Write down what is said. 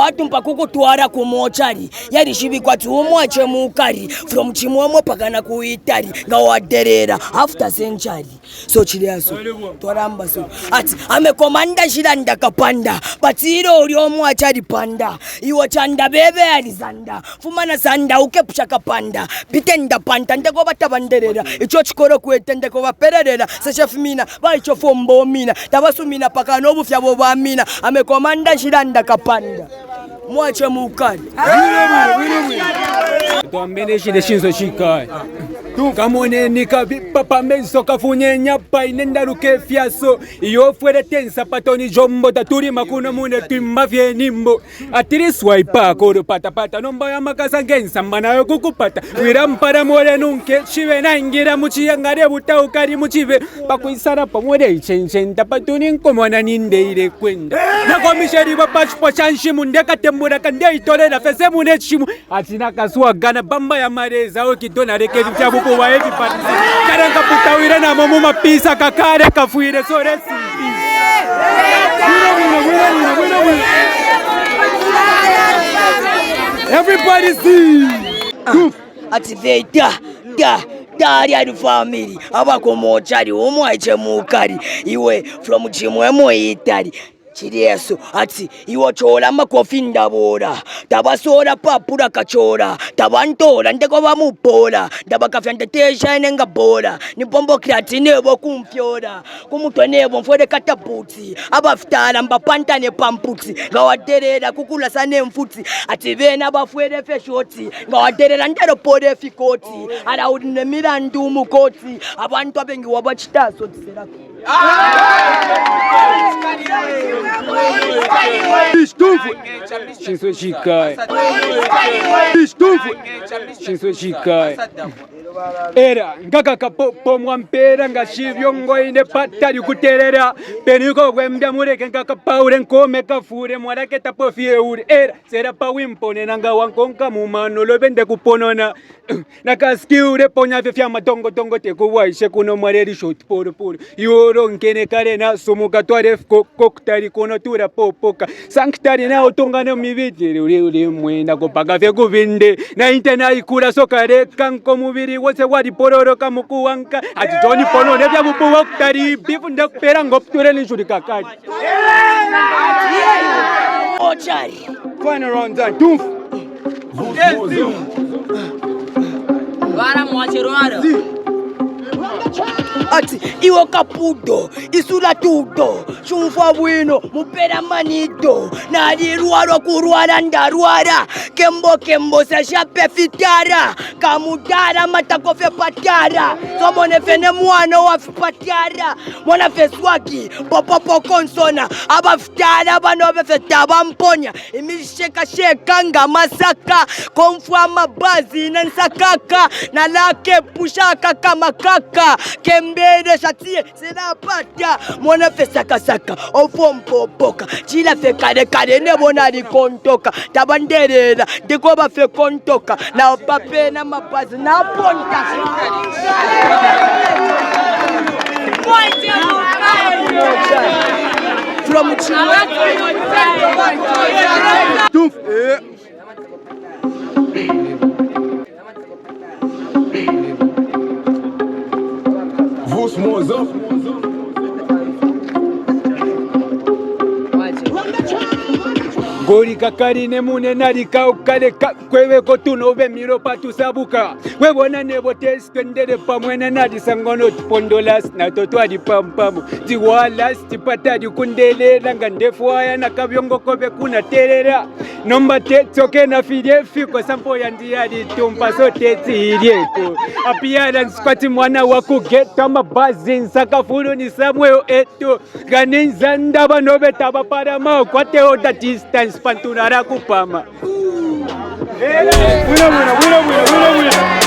watu mpakukutwara kumochari yari shibikwa tuumwache mukari from chimwemwe pakana kuitari nga waderera after century so chiliaso twaramba so ati amekomanda shiranda kapanda patiro uliomwacha panda iwo chanda bebe alizanda fumana sanda ukepusha kapanda bitenda panta ndeko batabanderera icho chikoro kwete ndeko bapererera sechefimina baicho fombo mina tabasumina pakana obufya bo bamina amekomanda shiranda kapanda mwache mukari tuambene shide shinzo shikai kamone nikavipa pambenso kafunye nyapa inenda luke fiaso iyo fuere tensa patoni jombo taturi makuno mune timba fye nimbo atiri swaipa koro pata nomba ya makasa gensa mana yo kukupata wira mpara more nunke chive na ingira muchi ngare buta ukari muchive pakuisara pamore ichenchen tapatuni nkomona ninde ile kwenda na komisheri bapachpo chanshi munde katembura kande itolera fese mune chimu atina kaswa gana bamba ya mareza okidona reke chabu kwa heavy party karanga putawira na momo mapisa kakare kafuire so resi everybody see ati veita dari ari family abakomochari omwache mukari iwe from chimwemwe itari Chirieso ati iwo chola makofi ndabora tabasora papura kachora tabantora ndeko bamupola ndabakafya ndetesha nenga bora ni bombo kreatine bo kumfyora kumutwe nebo mfode kataputsi abafitala mbapanta ne pamputsi ngawaderera kukula sane mfutsi ati bena bafwere feshoti ngawaderera ndero pode fikoti ala udine mirandu mukoti abantu abengi wabachitaso tsera Shinzo shikai Shinzo shikai Era ngaka kapopo mwampera ngashivyo ngoine patari kuterera peniko kwembya mureke ngaka paure nkome kafure mwarake tapofie uri era sera pawimpone nanga wankonka mumano lobende kuponona nakaskiure ponya vya matongo tongo tekuwaishe kuno mwareri shot poro yoro nkene kare na sumuka tware koktari kono tura popoka sanktari na otongana mibiti uri mwenda kopaka vya kuvinde na intena ikura sokare kanko mubiri wose wadi pororo kamukuwanka atitoni pono nevya bupuwa kutari bifu ndakupera ngopture nishuri kakati ochari kwana ronza tumfu Vara mwachiruara ati iwo kapudo isula tudo chumfa bwino mupera manido nali ruaro kuruara ndaruara kembo sashape fitara kamudara matakofe patara somone fene mwana wa patara mwana feswaki popopo konsona abafitara bano befeta mponya imisheka nga masaka konfwa mabazi na nsakaka na lake pushaka kama kaka kembere shatie sinapata mwana fesaka saka ofompo poka chila fe kare ne bona likontoka tabanderera ndiko ba fe kontoka na pape na mapazi na ponta from Vos mozo Gori kakari ne mune narika ukale kwewe kotuno be miro patu sabuka webona nebo testendere pamwena nadi sangono pondolas na totwadi pampamu tiwala stipatadi kundelela ngandefwaya na kabyongo kobe kuna terera nomba tetsoke na fidie fiko sampo yandiadi tumpa so tetirieko apiara nspati mwana waku geta mabazi nsakafuru ni samweo eto ganinza ndaba nobe taba para mao kwate oda distance pantunara kupama. Wina.